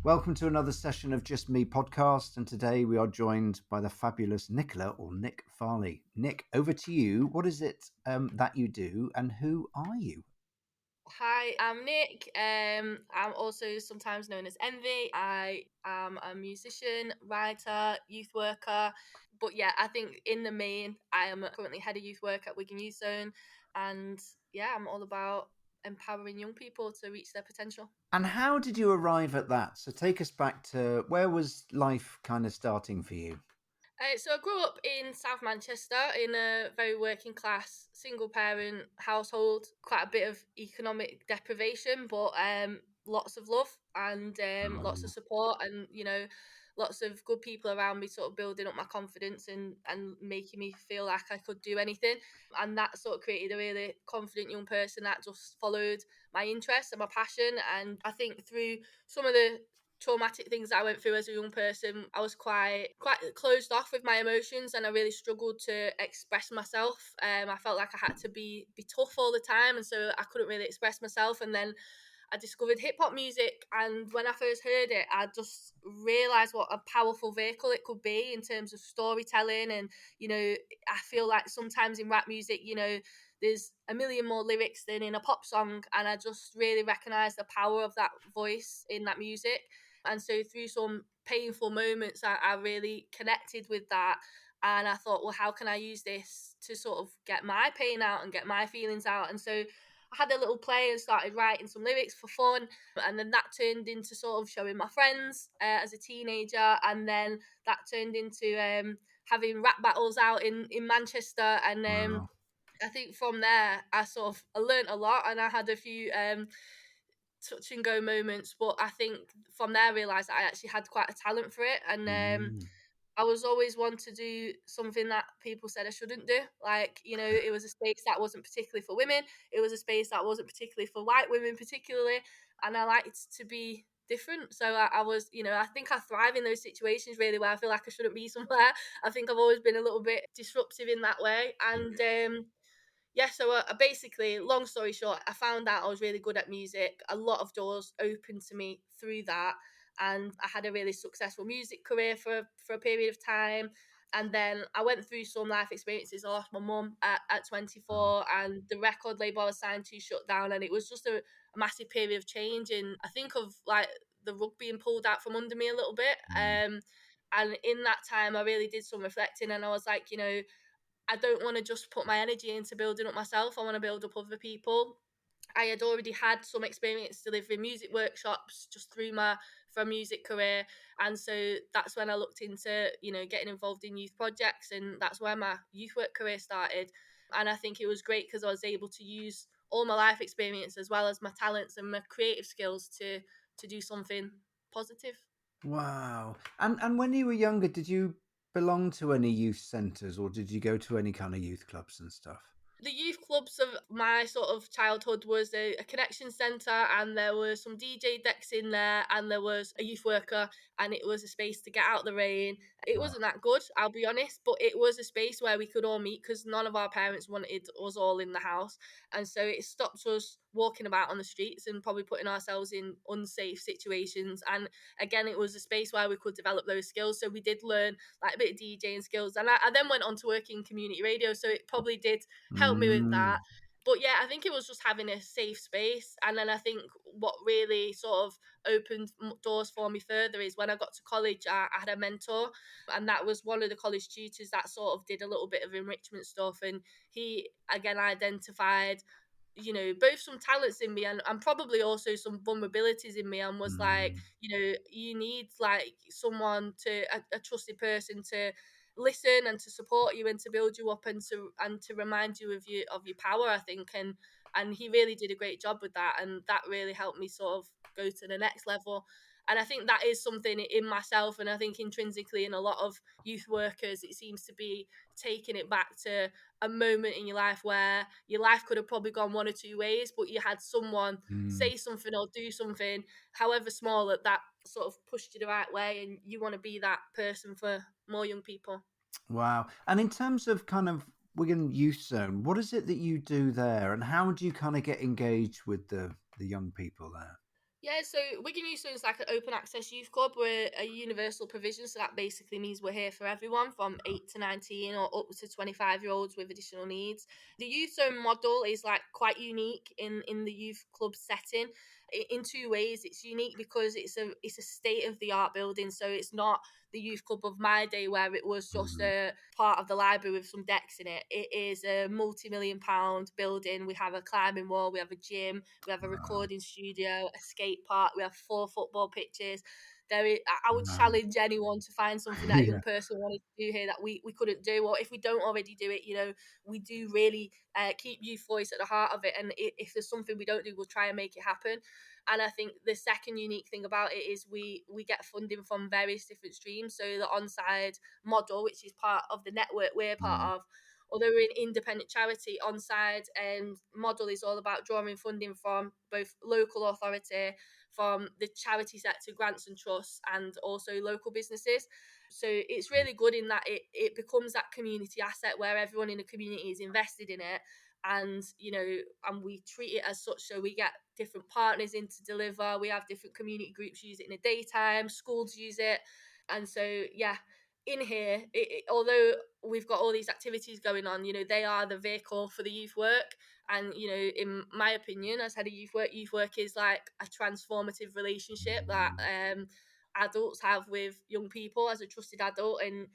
Welcome to another session of Just Me podcast, and today we are joined by the fabulous Nicola or Nick Varley. Nick, over to you. What is it that you do, and who are you? Hi, I'm Nick. I'm also sometimes known as Envy. I am a musician, writer, youth worker. But yeah, I think in the main, I am currently head of youth work at Wigan Youth Zone. And yeah, I'm all about empowering young people to reach their potential. And how did you arrive at that? So take us back to where was life kind of starting for you? So I grew up in South Manchester in a very working class, single parent household. Quite a bit of economic deprivation, but lots of love and lots of Oh, support, and lots of good people around me, sort of building up my confidence and making me feel like I could do anything. And that sort of created a really confident young person that just followed my interests and my passion. And I think through some of the traumatic things that I went through as a young person, I was quite closed off with my emotions, and I really struggled to express myself. I felt like I had to be tough all the time, and so I couldn't really express myself. And then I discovered hip hop music, and when I first heard it, I just realized what a powerful vehicle it could be in terms of storytelling. And I feel like sometimes in rap music, there's a million more lyrics than in a pop song, and I just really recognized the power of that voice in that music. And so through some painful moments, I really connected with that. And I thought, well, how can I use this to sort of get my pain out and get my feelings out? And so I had a little play and started writing some lyrics for fun. And then that turned into sort of showing my friends as a teenager. And then that turned into having rap battles out in Manchester. And wow. I think from there, I learned a lot, and I had a few touch and go moments. But I think from there, I realised that I actually had quite a talent for it. And Mm. I was always one to do something that people said I shouldn't do. Like, it was a space that wasn't particularly for women. It was a space that wasn't particularly for white women, particularly. And I liked to be different. So I was, I think I thrive in those situations really where I feel like I shouldn't be somewhere. I think I've always been a little bit disruptive in that way. And yeah, so basically, long story short, I found out I was really good at music. A lot of doors opened to me through that, and I had a really successful music career for a period of time. And then I went through some life experiences. I lost my mum at Oh. 24, and the record label I was signed to shut down, and it was just a massive period of change. And I think of like the rug being pulled out from under me a little bit. Mm. And in that time, I really did some reflecting, and I was like, I don't want to just put my energy into building up myself. I want to build up other people. I had already had some experience delivering music workshops just through my from music career, and so that's when I looked into getting involved in youth projects, and that's where my youth work career started. And I think it was great because I was able to use all my life experience as well as my talents and my creative skills to do something positive. Wow. And when you were younger, did you belong to any youth centres or did you go to any kind of youth clubs and stuff? The youth clubs of my sort of childhood was a connection centre, and there were some DJ decks in there, and there was a youth worker, and it was a space to get out the rain. It Oh. wasn't that good, I'll be honest, but it was a space where we could all meet because none of our parents wanted us all in the house. And so it stopped us walking about on the streets and probably putting ourselves in unsafe situations. And again, it was a space where we could develop those skills. So we did learn like a bit of DJing skills. And I then went on to work in community radio. So it probably did help me with that. Mm. But yeah, I think it was just having a safe space. And then I think what really sort of opened doors for me further is when I got to college, I had a mentor, and that was one of the college tutors that sort of did a little bit of enrichment stuff. And he, again, identified both some talents in me and probably also some vulnerabilities in me, and was like, Mm. you need like someone a trusted person to listen and to support you and to build you up and to remind you of your power, I think. And he really did a great job with that, and that really helped me sort of go to the next level. And I think that is something in myself, and I think intrinsically in a lot of youth workers, it seems to be taking it back to a moment in your life where your life could have probably gone one or two ways, but you had someone Mm. say something or do something, however small, that sort of pushed you the right way, and you want to be that person for more young people. Wow. And in terms of kind of Wigan Youth Zone, what is it that you do there and how do you kind of get engaged with the young people there? Yeah, so Wigan Youth Zone is like an open access youth club. We're a universal provision, so that basically means we're here for everyone from 8 to 19 or up to 25-year-olds with additional needs. The Youth Zone model is like quite unique in the youth club setting in two ways. It's unique because it's a state of the art building, so it's not the youth club of my day where it was just Mm, a part of the library with some decks in it. It is a multi-million-pound building. We have a climbing wall, we have a gym, we have a wow, recording studio, a skate park, we have 4 football pitches. I would wow. challenge anyone to find something that a young Yeah. person wanted to do here that we couldn't do, or if we don't already do it, we do really keep youth voice at the heart of it. And if there's something we don't do, we'll try and make it happen. And I think the second unique thing about it is we get funding from various different streams. So the onside model, which is part of the network we're part Mm, of, although we're an independent charity, onside model is all about drawing funding from both local authority, from the charity sector, grants and trusts, and also local businesses. So it's really good in that it becomes that community asset where everyone in the community is invested in it, and and we treat it as such. So we get different partners in to deliver, we have different community groups use it in the daytime, schools use it. And so yeah, in here, although we've got all these activities going on, they are the vehicle for the youth work. And in my opinion, as head of youth work is like a transformative relationship that mm, adults have with young people as a trusted adult. And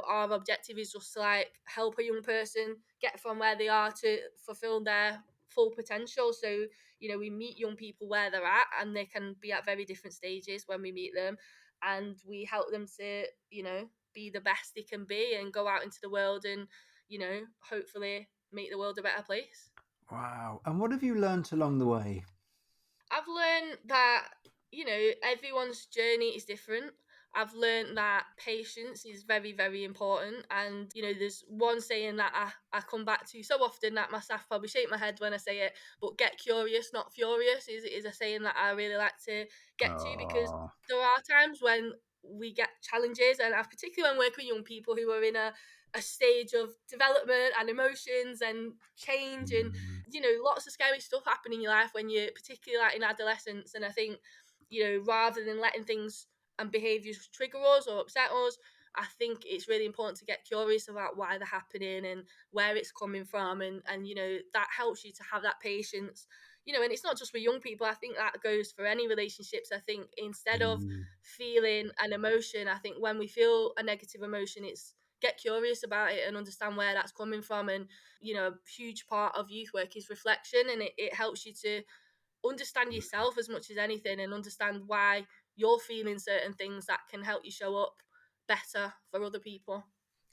our objective is just to like help a young person get from where they are to fulfill their full potential. So we meet young people where they're at, and they can be at very different stages when we meet them, and we help them to be the best they can be and go out into the world and hopefully make the world a better place. wow. And what have you learnt along the way? I've learned that, everyone's journey is different. I've learned that patience is very, very important. And, there's one saying that I come back to so often that my staff probably shake my head when I say it, but get curious, not furious is a saying that I really like to get to, because Oh, there are times when we get challenges, and I particularly when working with young people who are in a stage of development and emotions and change, and mm, lots of scary stuff happen in your life when you're particularly like in adolescence. And I think, rather than letting things and behaviours trigger us or upset us, I think it's really important to get curious about why they're happening and where it's coming from. And that helps you to have that patience. And it's not just with young people. I think that goes for any relationships. I think instead of mm. feeling an emotion, I think when we feel a negative emotion, it's get curious about it and understand where that's coming from. And a huge part of youth work is reflection, and it helps you to understand yourself as much as anything, and understand why you're feeling certain things that can help you show up better for other people.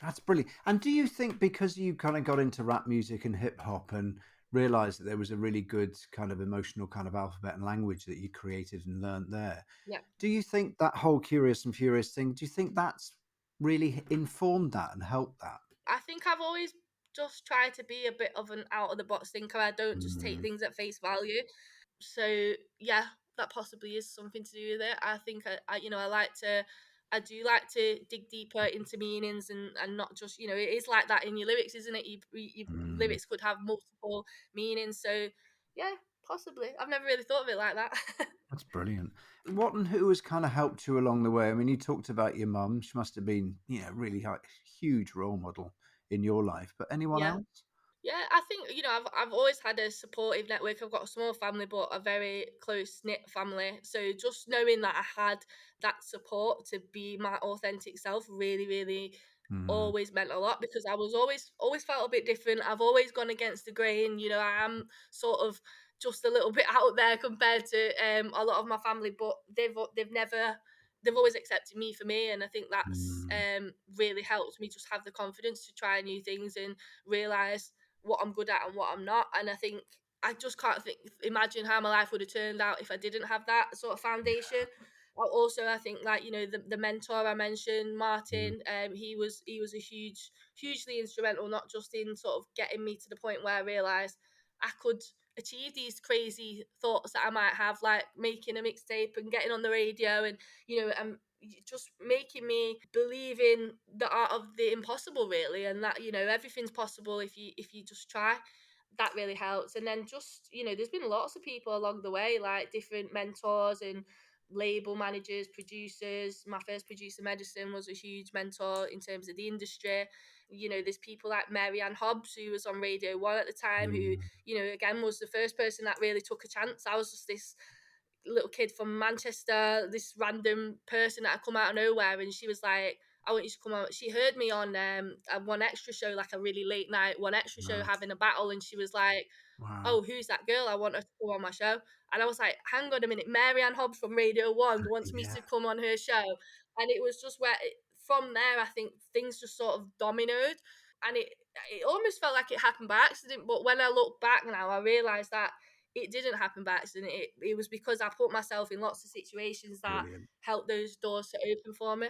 That's brilliant. And do you think because you kind of got into rap music and hip hop and realized that there was a really good kind of emotional kind of alphabet and language that you created and learned there, Yeah, do you think that whole curious and furious thing, do you think that's really informed that and helped that? I think I've always just tried to be a bit of an out of the box thinker. I don't just take Mm, things at face value. So yeah, that possibly is something to do with it. I think I do like to dig deeper into meanings, and not just, it is like that in your lyrics, isn't it? Your mm. lyrics could have multiple meanings. So yeah, possibly. I've never really thought of it like that. That's brilliant. What and who has kind of helped you along the way? I mean, you talked about your mum. She must have been, really like, huge role model in your life. But anyone Yeah. else? Yeah, I think I've always had a supportive network. I've got a small family, but a very close knit family. So just knowing that I had that support to be my authentic self really, really Mm, always meant a lot, because I was always felt a bit different. I've always gone against the grain. I am sort of just a little bit out there compared to a lot of my family, but they've always accepted me for me. And I think that's mm, really helped me just have the confidence to try new things and realize what I'm good at and what I'm not. And I think I just can't imagine how my life would have turned out if I didn't have that sort of foundation. Also, I think like the mentor I mentioned, mm, Martin, he was a hugely instrumental, not just in sort of getting me to the point where I realised I could achieve these crazy thoughts that I might have, like making a mixtape and getting on the radio, and just making me believe in the art of the impossible, really, and that everything's possible if you just try. that really helps. And then just, there's been lots of people along the way, like different mentors and label managers, producers. My first producer, Medicine, was a huge mentor in terms of the industry. There's people like Mary Ann Hobbs, who was on Radio 1 at the time, who, Mm, again, was the first person that really took a chance. I was just this little kid from Manchester, this random person that had come out of nowhere, and she was like, I want you to come on. She heard me on a One Extra show, like a really late night One Extra show, right. having a battle, and she was like, Wow. oh, who's that girl? I want her to come on my show. And I was like, hang on a minute, Mary Ann Hobbs from Radio 1 wants me Yeah. to come on her show. And it was just from there, I think things just sort of dominoed. And it almost felt like it happened by accident. But when I look back now, I realise that it didn't happen by accident. It was because I put myself in lots of situations that Brilliant. helped those doors to open for me.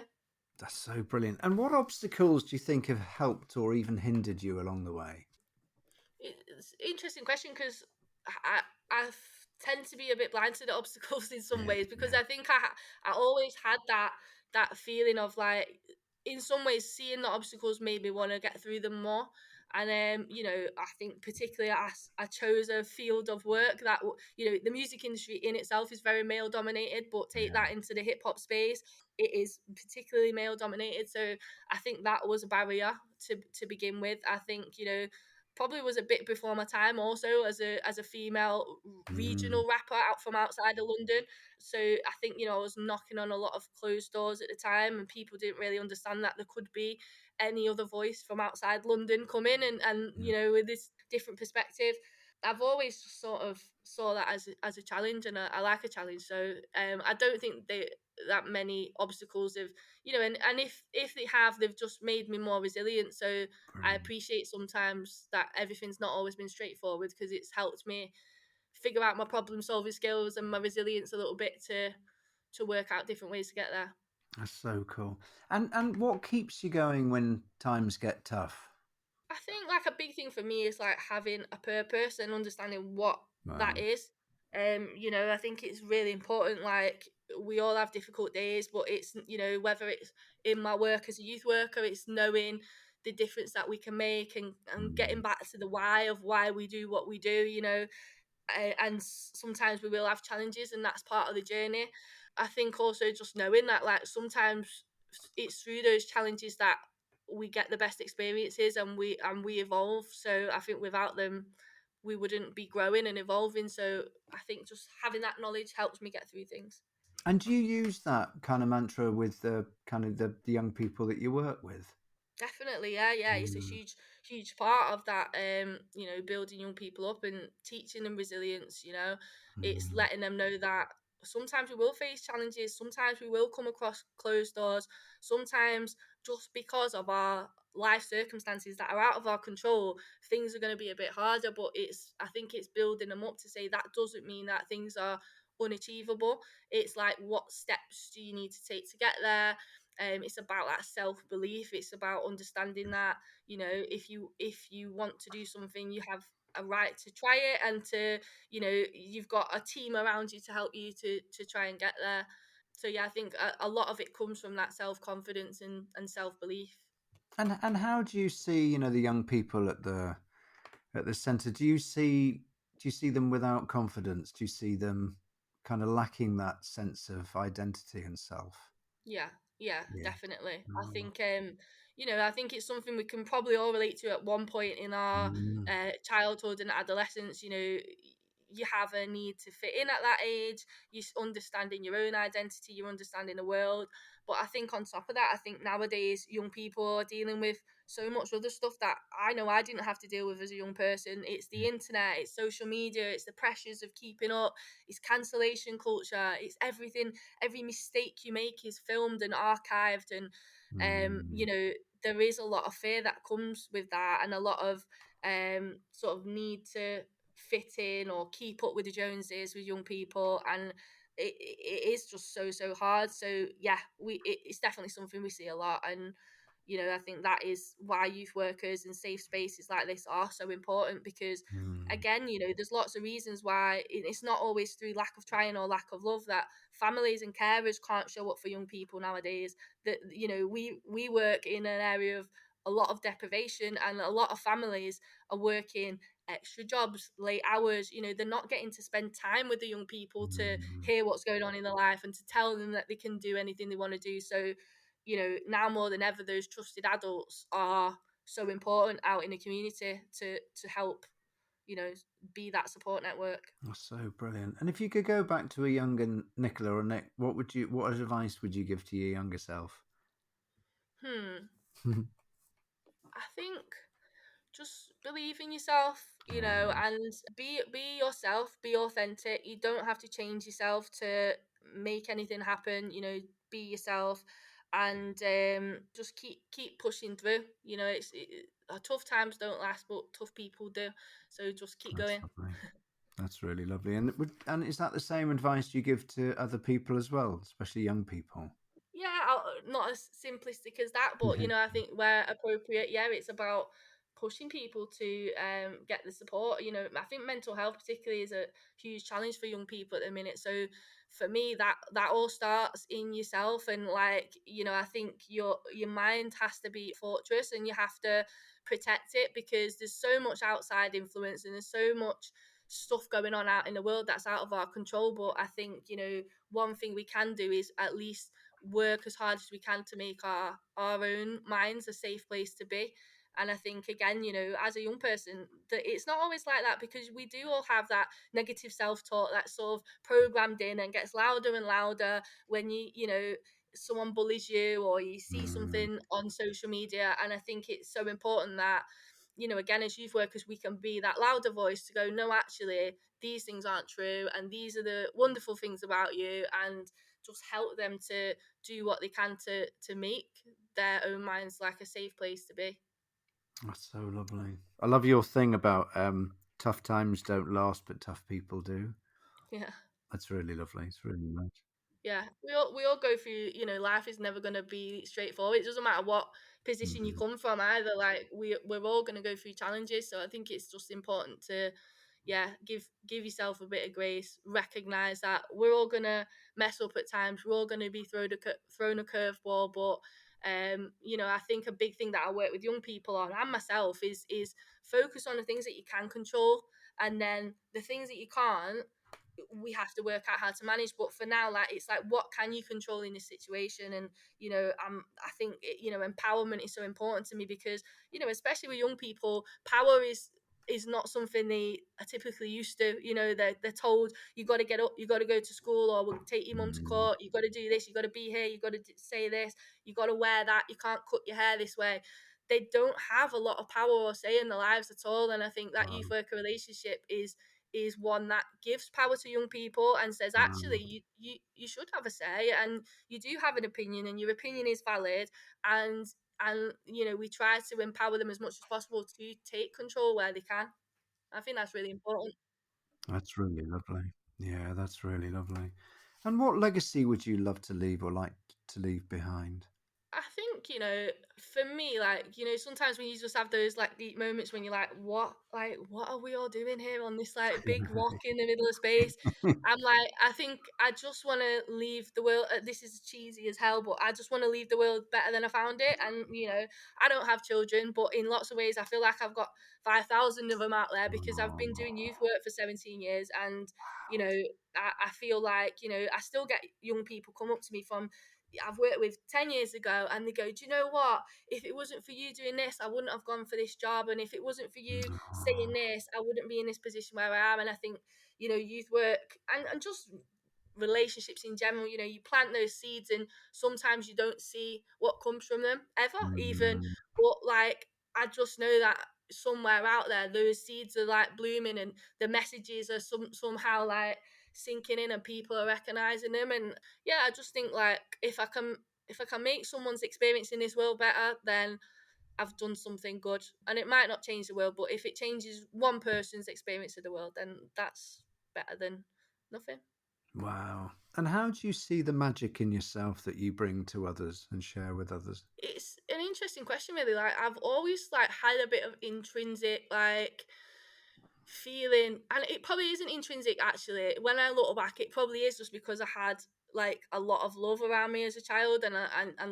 That's so brilliant. And what obstacles do you think have helped or even hindered you along the way? It's an interesting question, because I tend to be a bit blind to the obstacles in some Yeah, ways, because yeah. I think I always had that feeling of, like, in some ways, seeing the obstacles made me want to get through them more. And I think particularly I chose a field of work that the music industry in itself is very male dominated, but take Yeah. that into the hip hop space, it is particularly male dominated. So I think that was a barrier to begin with. I think probably was a bit before my time also as a female Mm, regional rapper out from outside of London. So I think I was knocking on a lot of closed doors at the time, and people didn't really understand that there could be any other voice from outside London come in and mm. with this different perspective. I've always sort of saw that as a challenge, and I like a challenge. So I don't think that many obstacles have, and if they have, they've just made me more resilient. So I Brilliant. appreciate sometimes that everything's not always been straightforward, because it's helped me figure out my problem solving skills and my resilience a little bit to work out different ways to get there. That's so cool. And what keeps you going when times get tough? I think, like, a big thing for me is like having a purpose and understanding what that Wow. is. I think it's really important. Like, we all have difficult days, but it's whether it's in my work as a youth worker, it's knowing the difference that we can make, and getting Mm, back to the why of why we do what we do. And sometimes we will have challenges, and that's part of the journey. I think also just knowing that, like, sometimes it's through those challenges that we get the best experiences, and we evolve. So I think without them, we wouldn't be growing and evolving. So I think just having that knowledge helps me get through things. And do you use that kind of mantra with the kind of the young people that you work with? Definitely, yeah, yeah. It's a Mm, huge part of that. Building young people up and teaching them resilience. It's mm, letting them know that sometimes we will face challenges. Sometimes we will come across closed doors. Sometimes, just because of our life circumstances that are out of our control, things are going to be a bit harder. But I think it's building them up to say that doesn't mean that things are unachievable. It's like, what steps do you need to take to get there? It's about that self belief. It's about understanding that if you want to do something, you have a right to try it, and you've got a team around you to help you to try and get there. So yeah, I think a lot of it comes from that self confidence and self belief. and how do you see the young people at the centre? Do you see them without confidence? Do you see them kind of lacking that sense of identity and self? Yeah, yeah, Yeah. definitely. I Oh, think I think it's something we can probably all relate to at one point in our mm, childhood and adolescence. You have a need to fit in at that age. You're understanding your own identity. You're understanding the world. But I think on top of that, I think nowadays young people are dealing with so much other stuff that I know I didn't have to deal with as a young person. It's the internet, it's social media, it's the pressures of keeping up, it's cancellation culture, it's everything. Every mistake you make is filmed and archived, and mm, there is a lot of fear that comes with that, and a lot of sort of need to fit in or keep up with the Joneses with young people, and it is just so hard. So yeah, it's definitely something we see a lot. And I think that is why youth workers and safe spaces like this are so important, because mm. again, there's lots of reasons why it's not always through lack of trying or lack of love that families and carers can't show up for young people nowadays. That we work in an area of a lot of deprivation, and a lot of families are working extra jobs, late hours. They're not getting to spend time with the young people to Mm, hear what's going on in their life and to tell them that they can do anything they want to do. So, now more than ever, those trusted adults are so important out in the community to help, you know, be that support network. that's so brilliant. And if you could go back to a younger Nicola or Nick, what advice would you give to your younger self? Hmm. I think just believe in yourself, Yeah, and be yourself, be authentic. You don't have to change yourself to make anything happen. Be yourself, and just keep pushing through. Tough times don't last, but tough people do. So just keep that's going. lovely. That's really lovely. And is that the same advice you give to other people as well, especially young people? Yeah, not as simplistic as that, but I think where appropriate, yeah, it's about pushing people to get the support. I think mental health particularly is a huge challenge for young people at the minute. So for me, that all starts in yourself, and I think your mind has to be a fortress, and you have to protect it because there's so much outside influence and there's so much stuff going on out in the world that's out of our control. But I think one thing we can do is at least work as hard as we can to make our own minds a safe place to be. And I think again, as a young person, that it's not always like that because we do all have that negative self-talk that's sort of programmed in and gets louder and louder when someone bullies you or you see Mm, something on social media. And I think it's so important that again, as youth workers, we can be that louder voice to go, no, actually, these things aren't true, and these are the wonderful things about you, and just help them to do what they can to make their own minds like a safe place to be. that's so lovely. I love your thing about tough times don't last, but tough people do. Yeah. That's really lovely. It's really nice. Yeah, we all go through. Life is never going to be straightforward. It doesn't matter what position you Mhm. come from either. Like we're all going to go through challenges. So I think it's just important to, yeah, give yourself a bit of grace. Recognize that we're all going to mess up at times. We're all going to be thrown a curveball. But I think a big thing that I work with young people on and myself is focus on the things that you can control, and then the things that you can't, we have to work out how to manage. But for now, like, it's like, what can you control in this situation? And I think empowerment is so important to me because especially with young people, power is not something they are typically used to. They're told, you got to get up, you got to go to school, or we'll take your mum to Mm, court, you got to do this, you got to be here, you got to say this, you got to wear that, you can't cut your hair this way. They don't have a lot of power or say in their lives at all. And I think that wow, youth worker relationship is one that gives power to young people and says, wow. actually, you should have a say, and you do have an opinion, and your opinion is valid. And we try to empower them as much as possible to take control where they can. I think that's really important. That's really lovely. Yeah, that's really lovely. And what legacy would you love to leave or like to leave behind? I think, for me, like, sometimes when you just have those like deep moments when you're like, what are we all doing here on this like big rock in the middle of space? I'm like, I think I just want to leave the world. This is cheesy as hell, but I just want to leave the world better than I found it. And, I don't have children, but in lots of ways, I feel like I've got 5,000 of them out there because I've been doing Oh, youth work for 17 years. And, you know, I feel like, I still get young people come up to me from I've worked with 10 years ago, and they go, do you know what? If it wasn't for you doing this, I wouldn't have gone for this job. And if it wasn't for you saying oh, this, I wouldn't be in this position where I am. And I think, youth work and just relationships in general, you plant those seeds, and sometimes you don't see what comes from them ever, even. mm, But like, I just know that somewhere out there, those seeds are like blooming, and the messages are somehow like sinking in, and people are recognizing them. And yeah, I just think like if I can make someone's experience in this world better, then I've done something good. And it might not change the world, but if it changes one person's experience of the world, then that's better than nothing. wow. And how do you see the magic in yourself that you bring to others and share with others? It's an interesting question, really. Like, I've always like had a bit of intrinsic like feeling, and it probably isn't intrinsic actually. When I look back, it probably is just because I had like a lot of love around me as a child, and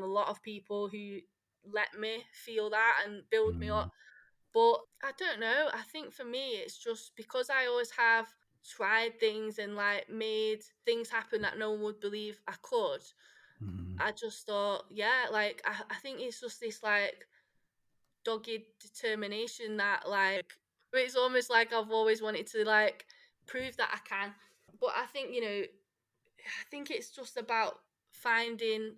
a lot of people who let me feel that and build me Mm, up. But I don't know. I think for me, it's just because I always have tried things and like made things happen that no one would believe I could. Mm. I just thought, yeah, like I think it's just this like dogged determination that like it's almost like I've always wanted to like prove that I can. But I think, I think it's just about finding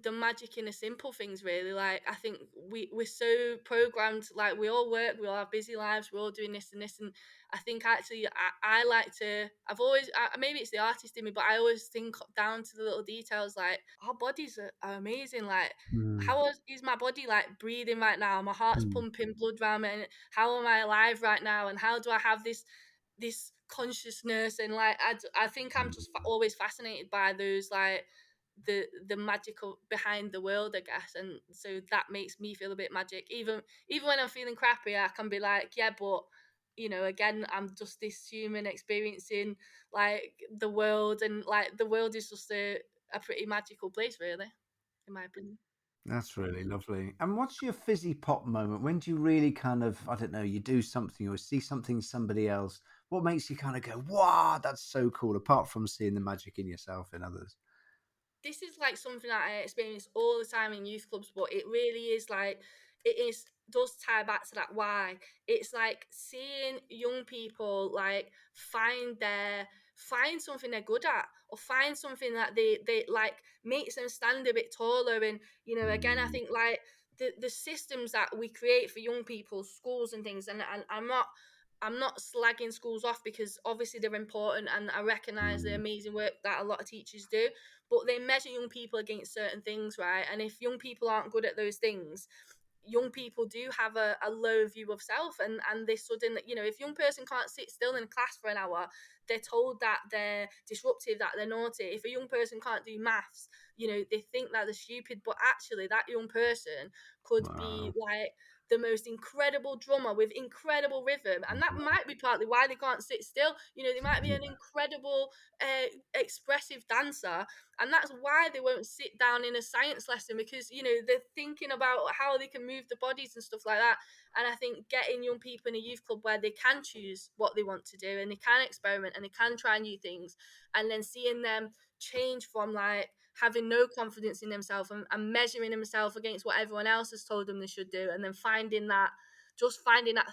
the magic in the simple things, really. Like I think we're so programmed, like we all work, we all have busy lives, we're all doing this and this. And I think actually I like to, maybe it's the artist in me, but I always think down to the little details. Like our bodies are amazing. Like Mm. how is my body like breathing right now? My heart's Mm. pumping blood around me, and how am I alive right now? And how do I have this consciousness? And like I think I'm just always fascinated by those like the magical behind the world, I guess. And so that makes me feel a bit magic. Even when I'm feeling crappy, I can be like, yeah, but again, I'm just this human experiencing like the world, and like the world is just a pretty magical place, really, in my opinion. That's really lovely. And what's your fizzy pop moment? When do you really kind of, I don't know, you do something or see something in somebody else? What makes you kind of go, wow, that's so cool, apart from seeing the magic in yourself and others? This is like something that I experience all the time in youth clubs, but it really is like does tie back to that why. It's like seeing young people like find something they're good at, or find something that they like makes them stand a bit taller. And again, I Mm. think like the systems that we create for young people, schools and things, and I'm not slagging schools off, because obviously they're important and I recognize the Mm. amazing work that a lot of teachers do, but they measure young people against certain things, right? And if young people aren't good at those things, young people do have a low view of self, and they suddenly, if a young person can't sit still in class for an hour, they're told that they're disruptive, that they're naughty. If a young person can't do maths, they think that they're stupid, but actually that young person could be Wow. like the most incredible drummer with incredible rhythm, and that might be partly why they can't sit still. They might be an incredible expressive dancer, and that's why they won't sit down in a science lesson, because they're thinking about how they can move the bodies and stuff like that. And I think getting young people in a youth club where they can choose what they want to do, and they can experiment, and they can try new things, and then seeing them change from like having no confidence in themselves, and measuring themselves against what everyone else has told them they should do, and then finding that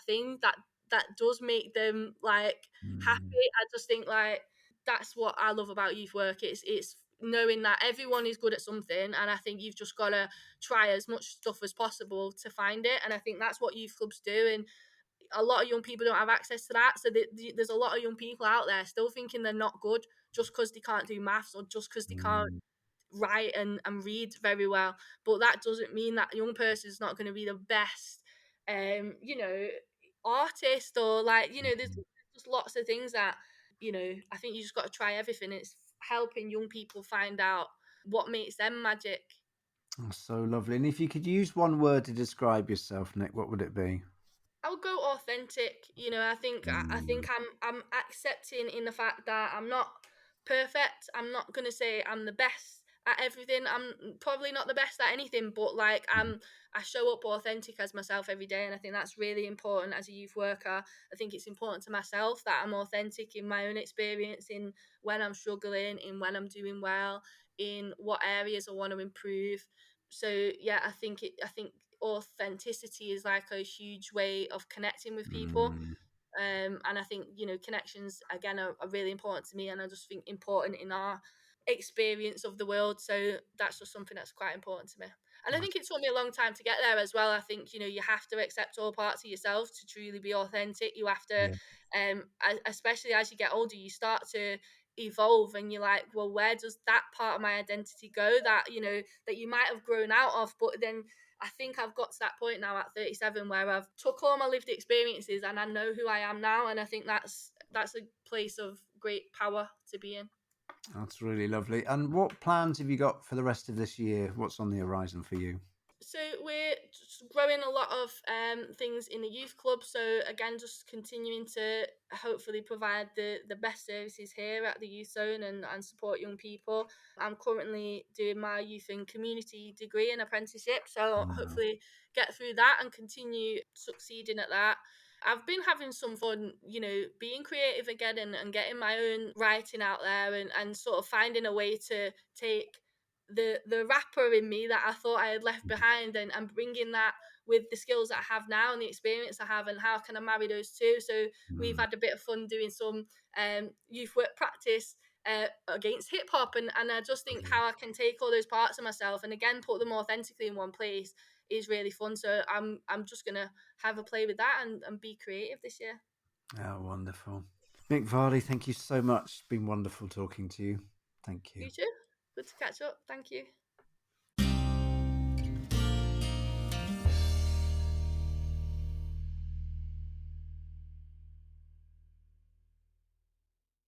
thing that does make them like happy. Mm. I just think like that's what I love about youth work. It's knowing that everyone is good at something, and I think you've just got to try as much stuff as possible to find it. And I think that's what youth clubs do. And a lot of young people don't have access to that, so there's a lot of young people out there still thinking they're not good just because they can't do maths, or just because they can't Mm. write and read very well. But that doesn't mean that young person is not going to be the best you know artist, or like there's just lots of things that I think you just got to try everything. It's helping young people find out what makes them magic. Oh, so lovely. And if you could use one word to describe yourself, Nick, what would it be? I would go authentic. I think Mm. I'm accepting in the fact that I'm not perfect. I'm not gonna say I'm the best at everything. I'm probably not the best at anything, but like I show up authentic as myself every day, and I think that's really important as a youth worker. I think it's important to myself that I'm authentic in my own experience, in when I'm struggling, in when I'm doing well, in what areas I want to improve. So yeah, I think authenticity is like a huge way of connecting with people. Mm. And I think connections again are really important to me, and I just think important in our experience of the world. So that's just something that's quite important to me. And I think it took me a long time to get there as well. I think you have to accept all parts of yourself to truly be authentic. You have to, Yeah. especially as you get older, you start to evolve, and you're like, well, where does that part of my identity go that that you might have grown out of? But then I think I've got to that point now at 37 where I've took all my lived experiences and I know who I am now, and I think that's a place of great power to be in. That's really lovely. And what plans have you got for the rest of this year? What's on the horizon for you? So we're just growing a lot of things in the youth club. So again, just continuing to hopefully provide the best services here at the Youth Zone and support young people. I'm currently doing my youth and community degree and apprenticeship. So Mm. hopefully get through that and continue succeeding at that. I've been having some fun, being creative again and getting my own writing out there and sort of finding a way to take the rapper in me that I thought I had left behind and bringing that with the skills that I have now and the experience I have and how can I marry those two. So we've Mm. had a bit of fun doing some youth work practice against hip hop and I just think Brilliant. how I can take all those parts of myself and again put them authentically in one place is really fun. So I'm just gonna have a play with that and be creative this year. Oh, wonderful. Mick Varley, thank you so much. It's been wonderful talking to you. Thank you. You too. Good to catch up. Thank you.